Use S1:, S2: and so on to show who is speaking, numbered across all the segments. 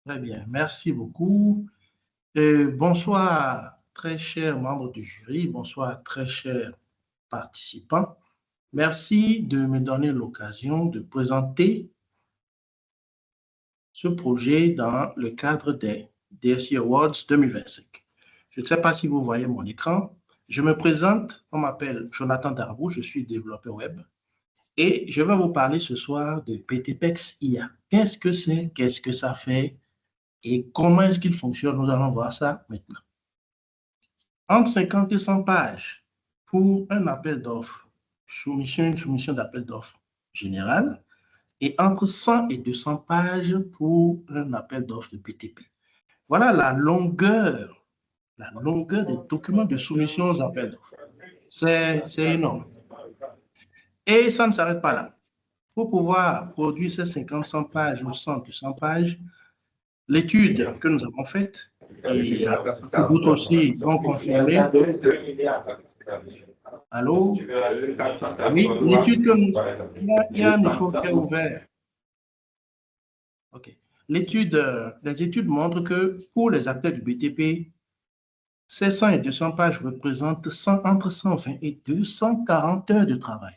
S1: Très bien, merci beaucoup. Bonsoir, très chers membres du jury, bonsoir, très chers participants. Merci de me donner l'occasion de présenter ce projet dans le cadre des DSI Awards 2025. Je ne sais pas si vous voyez mon écran. Je me présente, on m'appelle Jonathan Darboux, je suis développeur web et je vais vous parler ce soir de PTPEX IA. Qu'est-ce que c'est, qu'est-ce que ça fait et comment est-ce qu'il fonctionne? Nous allons voir ça maintenant. Entre 50 et 100 pages pour un appel d'offres, une soumission d'appel d'offres général, et entre 100 et 200 pages pour un appel d'offres de PTP. Voilà la longueur des documents de soumission aux appels d'offres. C'est énorme. Et ça ne s'arrête pas là. Pour pouvoir produire ces 50-100 pages ou 100-200 pages, l'étude que nous avons faite, et d'autres aussi vont confirmer. Allô? Oui, l'étude que nous... Il y a un micro qui est ouvert. OK. Les études montrent que pour les acteurs du BTP, ces 100 et 200 pages représentent entre 120 et 240 heures de travail.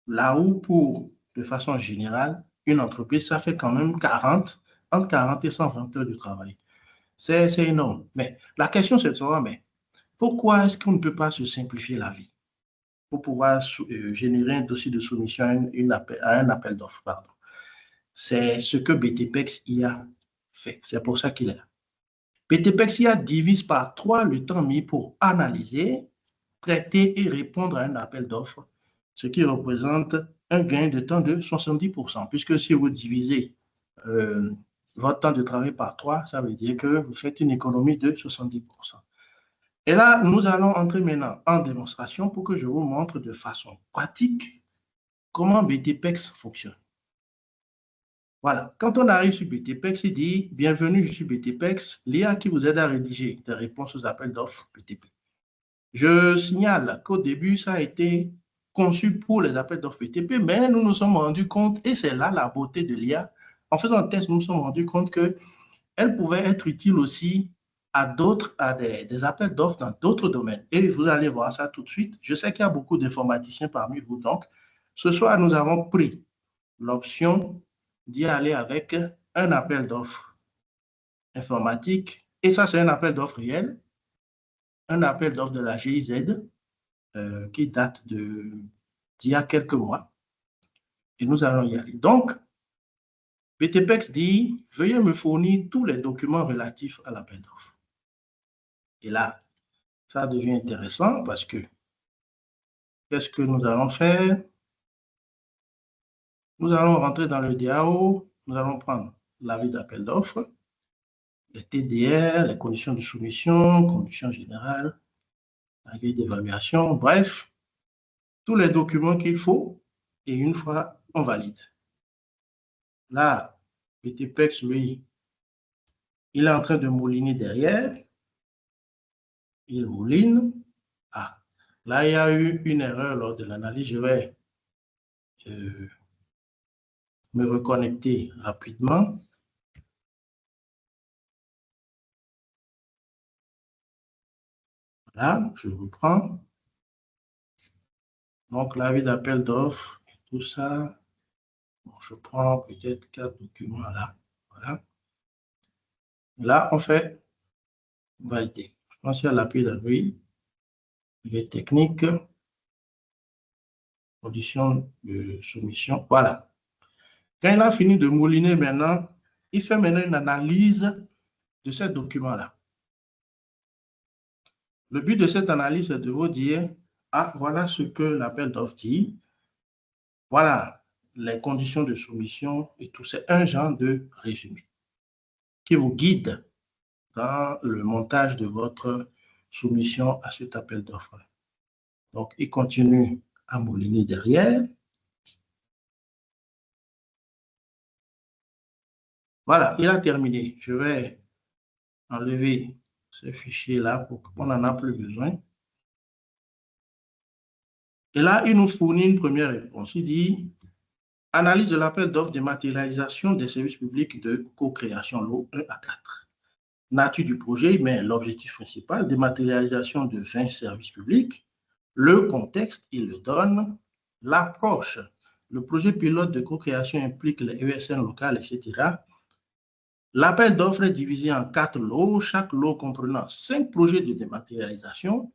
S1: Là où de façon générale, une entreprise, ça fait quand même entre 40 et 120 heures de travail. C'est énorme. Mais la question, c'est de savoir, mais pourquoi est-ce qu'on ne peut pas se simplifier la vie pour pouvoir générer un dossier de soumission à un appel d'offres, pardon. C'est ce que BTPEX IA fait. C'est pour ça qu'il est là. BTPEX IA divise par 3 le temps mis pour analyser, traiter et répondre à un appel d'offres, ce qui représente un gain de temps de 70%, puisque si vous divisez votre temps de travail par 3, ça veut dire que vous faites une économie de 70%. Et là, nous allons entrer maintenant en démonstration pour que je vous montre de façon pratique comment BTPEX fonctionne. Voilà, quand on arrive sur BTPEX, il dit « Bienvenue, je suis BTPEX, l'IA qui vous aide à rédiger des réponses aux appels d'offres BTP ». Je signale qu'au début, ça a été conçu pour les appels d'offres BTP, mais nous nous sommes rendus compte, et c'est là la beauté de l'IA, en faisant un test, nous nous sommes rendus compte qu'elle pouvait être utile aussi à des appels d'offres dans d'autres domaines. Et vous allez voir ça tout de suite. Je sais qu'il y a beaucoup d'informaticiens parmi vous, donc ce soir, nous avons pris l'option d'y aller avec un appel d'offres informatique. Et ça, c'est un appel d'offres réel, un appel d'offres de la GIZ qui date d'il y a quelques mois. Et nous allons y aller. Donc, BTPEX dit, veuillez me fournir tous les documents relatifs à l'appel d'offres. Et là, ça devient intéressant parce que qu'est-ce que nous allons faire? Nous allons rentrer dans le DAO, nous allons prendre l'avis d'appel d'offres, les TDR, les conditions de soumission, conditions générales, la grille d'évaluation, bref, tous les documents qu'il faut, et une fois, on valide. Là, BTPEX, lui, il est en train de mouliner derrière, il mouline. Ah, là, il y a eu une erreur lors de l'analyse, je vais me reconnecter rapidement. Voilà, je reprends. Donc, l'avis d'appel d'offres, tout ça. Bon, je prends peut-être 4 documents là. Voilà. Là, on fait valider. Je pense qu'il y a l'appui d'appui, les techniques, conditions de soumission. Voilà. Quand il a fini de mouliner maintenant, il fait maintenant une analyse de ces documents-là. Le but de cette analyse, c'est de vous dire, ah, voilà ce que l'appel d'offres dit. Voilà les conditions de soumission et tout. C'est un genre de résumé qui vous guide dans le montage de votre soumission à cet appel d'offres. Donc, il continue à mouliner derrière. Voilà, il a terminé. Je vais enlever ce fichier-là pour qu'on n'en a plus besoin. Et là, il nous fournit une première réponse. Il dit, Analyse de l'appel d'offres dématérialisation des services publics de co-création, lot 1 à 4. Nature du projet, mais l'objectif principal, dématérialisation de 20 services publics. Le contexte, il le donne. L'approche, le projet pilote de co-création implique les ESN locales, etc. L'appel d'offres est divisé en 4 lots, chaque lot comprenant 5 projets de dématérialisation.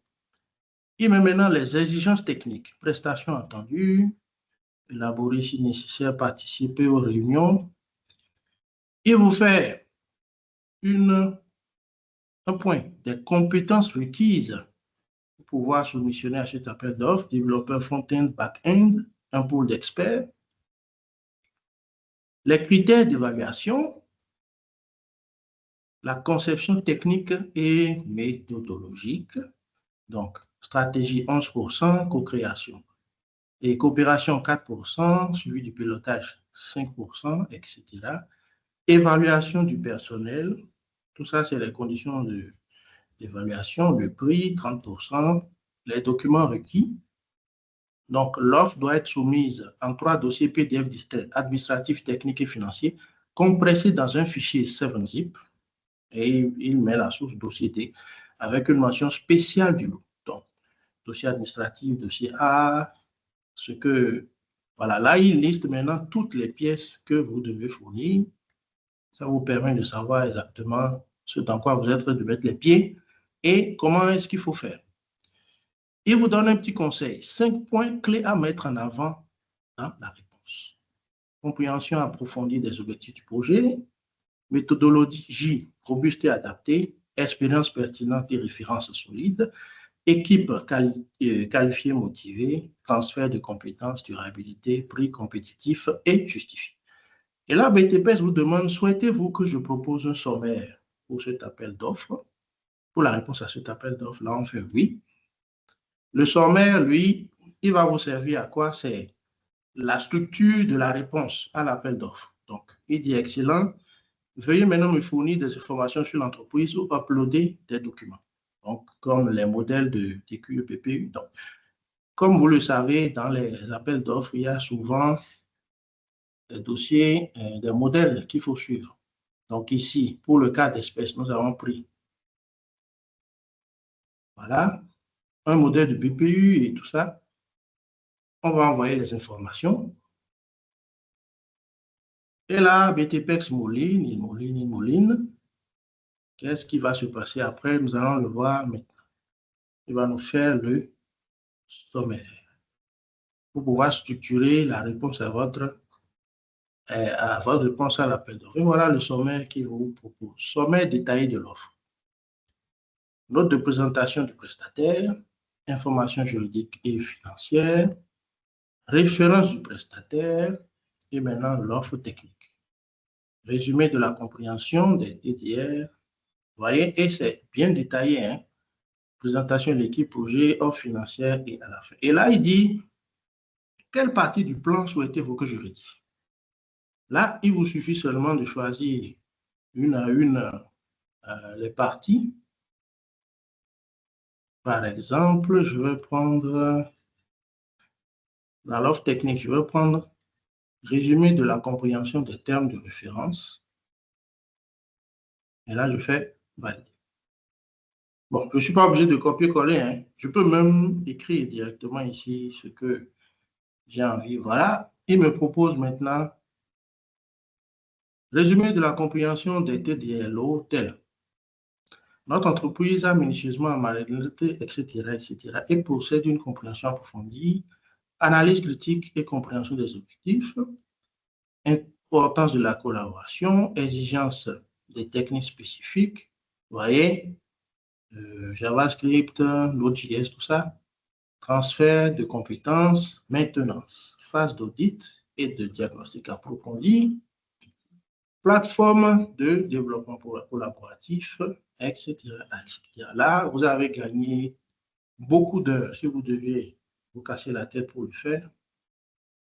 S1: Il met maintenant les exigences techniques, prestations attendues, élaborer si nécessaire, participer aux réunions. Il vous fait un point des compétences requises pour pouvoir soumissionner à cet appel d'offres, développeur front-end, back-end, un pôle d'experts. Les critères d'évaluation, la conception technique et méthodologique, donc stratégie 11%, co-création et coopération 4%, suivi du pilotage 5%, etc. Évaluation du personnel, tout ça c'est les conditions d'évaluation, le prix 30%, les documents requis. Donc l'offre doit être soumise en 3 dossiers PDF distincts, administratifs, techniques et financiers, compressés dans un fichier 7-zip, et il met la source dossier D avec une mention spéciale du lot. Donc, dossier administratif, dossier A, ce que, voilà, là, il liste maintenant toutes les pièces que vous devez fournir. Ça vous permet de savoir exactement ce dans quoi vous êtes en train de mettre les pieds et comment est-ce qu'il faut faire. Il vous donne un petit conseil, 5 points clés à mettre en avant dans la réponse. Compréhension approfondie des objectifs du projet, méthodologie robuste et adaptée, expérience pertinente et références solides, équipe qualifiée, motivée, transfert de compétences, durabilité, prix compétitif et justifié. Et là, BTPS vous demande, souhaitez-vous que je propose un sommaire pour cet appel d'offres? Pour la réponse à cet appel d'offres, là, on fait oui. Le sommaire, lui, il va vous servir à quoi? C'est la structure de la réponse à l'appel d'offres. Donc, il dit excellent. Veuillez maintenant me fournir des informations sur l'entreprise ou uploader des documents. Donc, comme les modèles de TQ et PPU. Donc, comme vous le savez, dans les appels d'offres, il y a souvent des dossiers, des modèles qu'il faut suivre. Donc, ici, pour le cas d'espèce, nous avons pris, voilà, un modèle de PPU et tout ça. On va envoyer les informations. Et là, BTPEX mouline, il mouline, il mouline. Qu'est-ce qui va se passer après? Nous allons le voir maintenant. Il va nous faire le sommaire pour pouvoir structurer la réponse à votre réponse à l'appel d'offres. Et voilà le sommaire qu'il vous propose. Sommaire détaillé de l'offre. Note de présentation du prestataire, informations juridiques et financières, référence du prestataire et maintenant l'offre technique. Résumé de la compréhension des TDR. Vous voyez, et c'est bien détaillé, hein? Présentation de l'équipe projet, offre financière et à la fin. Et là, il dit, quelle partie du plan souhaitez-vous que je rédige? Là, il vous suffit seulement de choisir une à une les parties. Par exemple, je vais prendre, dans l'offre technique, je vais prendre résumé de la compréhension des termes de référence. Et là, je fais valider. Bon, je ne suis pas obligé de copier-coller, hein. Je peux même écrire directement ici ce que j'ai envie. Voilà, il me propose maintenant résumé de la compréhension des TDLO tel. Notre entreprise a minutieusement mandaté, etc., etc., et possède une compréhension approfondie, analyse critique et compréhension des objectifs, importance de la collaboration, exigence des techniques spécifiques, vous voyez, JavaScript, Node.js, tout ça, transfert de compétences, maintenance, phase d'audit et de diagnostic approfondi, plateforme de développement collaboratif, etc., etc. Là, vous avez gagné beaucoup d'heures. Si vous deviez vous casser la tête pour le faire,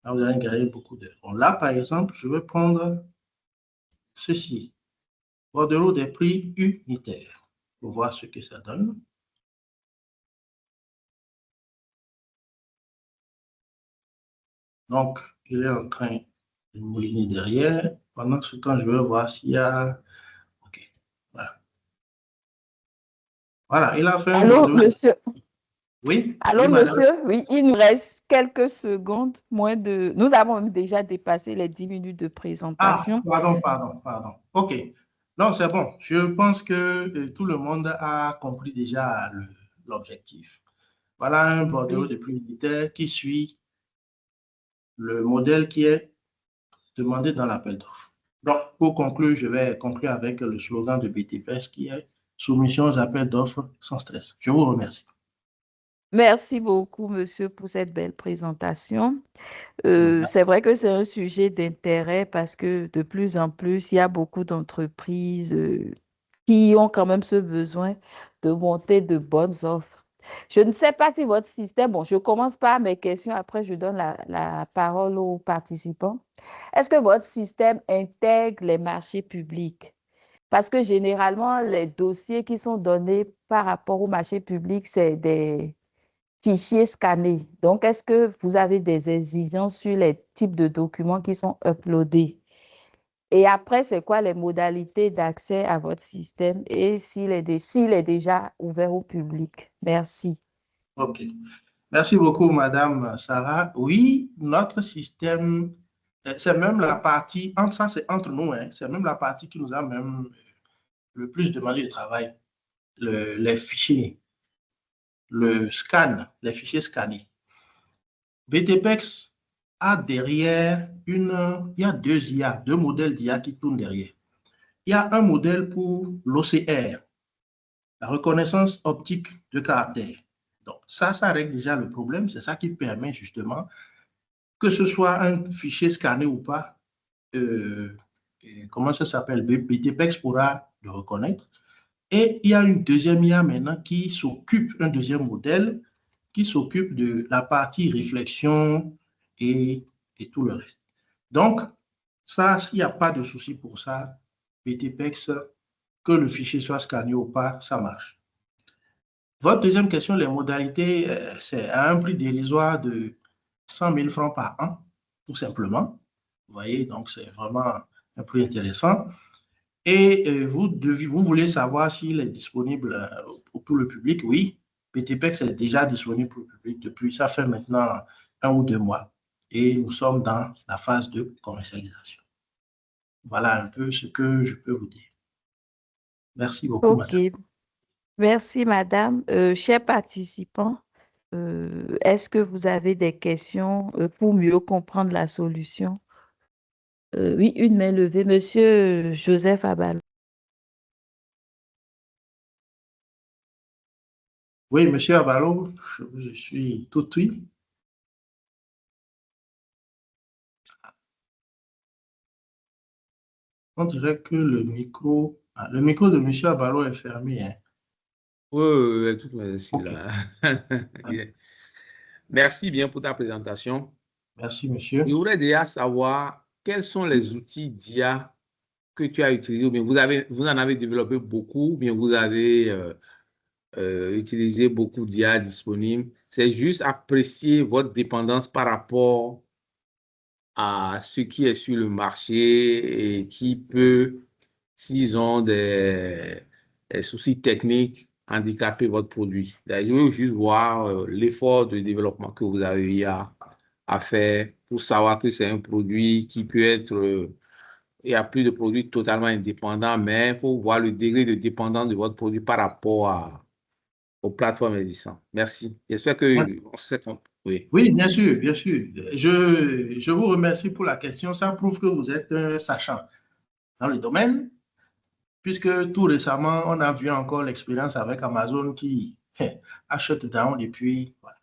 S1: là, vous allez gagner beaucoup d'heures. Bon, là, par exemple, je vais prendre ceci, bordereau des prix unitaires, pour voir ce que ça donne. Donc, il est en train mouliner derrière. Pendant ce temps, je vais voir s'il y a... OK. Voilà. Voilà, il a fait un
S2: Allô,
S1: bordeaux.
S2: monsieur.
S1: Oui,
S2: Allô,
S1: oui, madame.
S2: monsieur. Oui, il nous reste quelques secondes, moins de... Nous avons déjà dépassé les 10 minutes de
S1: Ah,
S2: présentation.
S1: pardon. OK. Non, c'est bon. Je pense que tout le monde a compris déjà l'objectif. Voilà un bordereau de
S2: Oui.
S1: pluie militaire qui suit le modèle qui est demandé dans l'appel d'offres. Donc, pour conclure, je vais conclure avec le slogan de BTPS qui est soumission aux appels d'offres sans stress. Je vous remercie.
S2: Merci beaucoup, monsieur, pour cette belle présentation. C'est vrai que c'est un sujet d'intérêt parce que de plus en plus, il y a beaucoup d'entreprises qui ont quand même ce besoin de monter de bonnes offres. Je ne sais pas si votre système, bon, je commence par mes questions, après je donne la parole aux participants. Est-ce que votre système intègre les marchés publics? Parce que généralement, les dossiers qui sont donnés par rapport aux marchés publics, c'est des fichiers scannés. Donc, est-ce que vous avez des exigences sur les types de documents qui sont uploadés? Et après, c'est quoi les modalités d'accès à votre système et s'il est déjà ouvert au public? Merci.
S1: OK. Merci beaucoup, Madame Sarah. Oui, notre système, c'est même la partie, ça c'est entre nous, hein, c'est même la partie qui nous a même le plus demandé de travail, les fichiers, le scan, les fichiers scannés. BTPEX a derrière il y a deux IA, deux modèles d'IA qui tournent derrière. Il y a un modèle pour l'OCR, la reconnaissance optique de caractère. Donc, ça règle déjà le problème. C'est ça qui permet justement que ce soit un fichier scanné ou pas, comment ça s'appelle, BTPEX pourra le reconnaître. Et il y a une deuxième IA maintenant qui s'occupe, un deuxième modèle, qui s'occupe de la partie réflexion et, et tout le reste. Donc, ça, s'il n'y a pas de souci pour ça, BTPEX, que le fichier soit scanné ou pas, ça marche. Votre deuxième question, les modalités, c'est à un prix dérisoire de 100 000 francs par an, tout simplement. Vous voyez, donc c'est vraiment un prix intéressant. Et vous voulez savoir s'il est disponible pour le public? Oui, PTPEX est déjà disponible pour le public depuis, ça fait maintenant 1 ou 2 mois. Et nous sommes dans la phase de commercialisation. Voilà un peu ce que je peux vous dire. Merci beaucoup,
S2: OK.
S1: madame.
S2: Merci, madame. Chers participants, est-ce que vous avez des questions pour mieux comprendre la solution? Oui, une main levée. Monsieur Joseph Abal.
S1: Oui, monsieur Abalo, je suis tout oui. On dirait que le micro de monsieur Abalo est fermé, hein.
S3: Oui, toutes mes excuses
S1: OK.
S3: là. Merci bien pour ta présentation.
S1: Merci, monsieur.
S3: Je voudrais déjà savoir quels sont les outils d'IA que tu as utilisés, ou bien vous en avez développé beaucoup, ou bien vous avez utilisé beaucoup d'IA disponibles. C'est juste apprécier votre dépendance par rapport à ce qui est sur le marché et qui peut, s'ils ont des soucis techniques, handicaper votre produit. D'ailleurs, je veux juste voir l'effort de développement que vous avez eu à faire pour savoir que c'est un produit qui peut être... il n'y a plus de produits totalement indépendants, mais il faut voir le degré de dépendance de votre produit par rapport aux plateformes existantes. Merci. J'espère que on s'est compris. Oui.
S1: Oui, bien sûr, bien sûr. Je vous remercie pour la question. Ça prouve que vous êtes un sachant dans le domaine, puisque tout récemment, on a vu encore l'expérience avec Amazon qui achète down et puis voilà.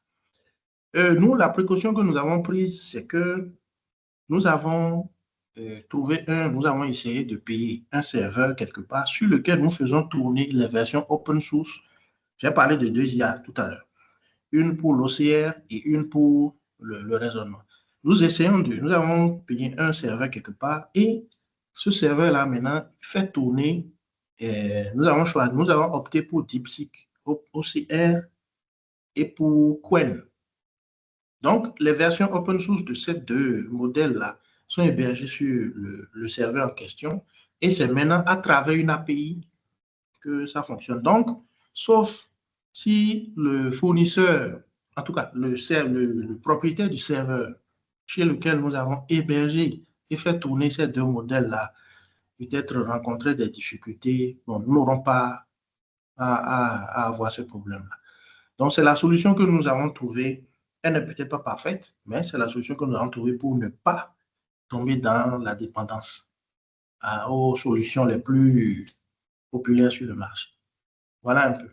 S1: Nous, la précaution que nous avons prise, c'est que nous avons nous avons essayé de payer un serveur quelque part sur lequel nous faisons tourner les versions open source. J'ai parlé de deux IA tout à l'heure. Une pour l'OCR et une pour le raisonnement. Nous avons payé un serveur quelque part et ce serveur-là maintenant fait tourner, nous avons opté pour DeepSeek, OCR et pour Qwen. Donc, les versions open source de ces deux modèles-là sont hébergés sur le serveur en question et c'est maintenant à travers une API que ça fonctionne. Donc, sauf si le fournisseur, en tout cas le propriétaire du serveur chez lequel nous avons hébergé et fait tourner ces deux modèles-là, peut-être rencontrer des difficultés, bon, nous n'aurons pas à avoir ce problème-là. Donc, c'est la solution que nous avons trouvée. Elle n'est peut-être pas parfaite, mais c'est la solution que nous avons trouvée pour ne pas tomber dans la dépendance aux solutions les plus populaires sur le marché. Voilà un peu.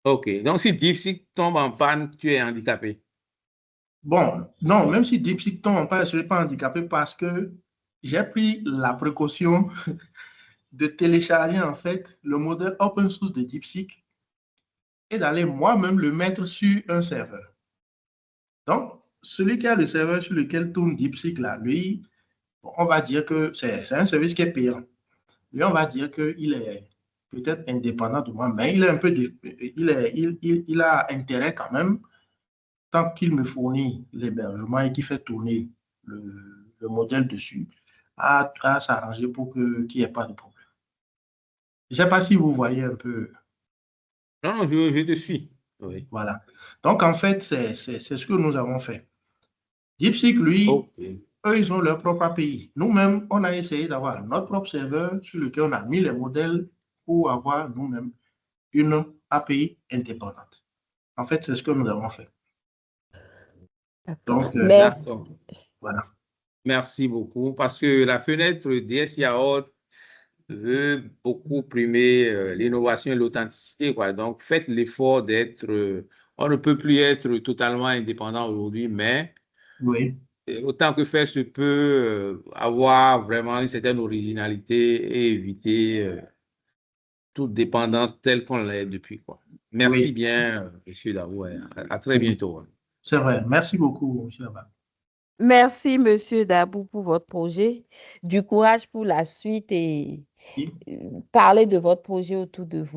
S3: OK. Donc, si DeepSeek tombe en panne, tu es handicapé.
S1: Bon, non, même si DeepSeek tombe en panne, je ne serai pas handicapé parce que j'ai pris la précaution de télécharger en fait le modèle open source de DeepSeek et d'aller moi-même le mettre sur un serveur. Donc, celui qui a le serveur sur lequel tourne DeepSeek, là, lui, on va dire que c'est un service qui est payant. Lui, on va dire qu'il est peut-être indépendant de moi, mais il est un peu il a intérêt quand même, tant qu'il me fournit l'hébergement et qu'il fait tourner le modèle dessus, à s'arranger pour qu'il n'y ait pas de problème. Je ne sais pas si vous voyez un peu.
S3: Non, non, je te suis. Oui.
S1: Voilà. Donc, en fait, c'est ce que nous avons fait. DeepSeek, lui,
S3: Okay.
S1: eux, ils ont leur propre API. Nous-mêmes, on a essayé d'avoir notre propre serveur sur lequel on a mis les modèles pour avoir nous-mêmes une API indépendante. En fait, c'est ce que nous avons fait. Donc,
S2: Merci.
S1: voilà.
S3: Merci beaucoup. Parce que la fenêtre DSIA Hot veut beaucoup primer l'innovation et l'authenticité, quoi. Donc, faites l'effort d'être... on ne peut plus être totalement indépendant aujourd'hui, mais
S1: Oui.
S3: autant que faire se peut, avoir vraiment une certaine originalité et éviter toute dépendance telle qu'on l'est depuis, quoi. Merci
S1: Oui.
S3: bien, M. Darou. À très bientôt.
S1: C'est vrai. Merci beaucoup, M. Abba.
S2: Merci, Monsieur Dabou, pour votre projet. Du courage pour la suite et
S1: Oui.
S2: parler de votre projet autour de vous.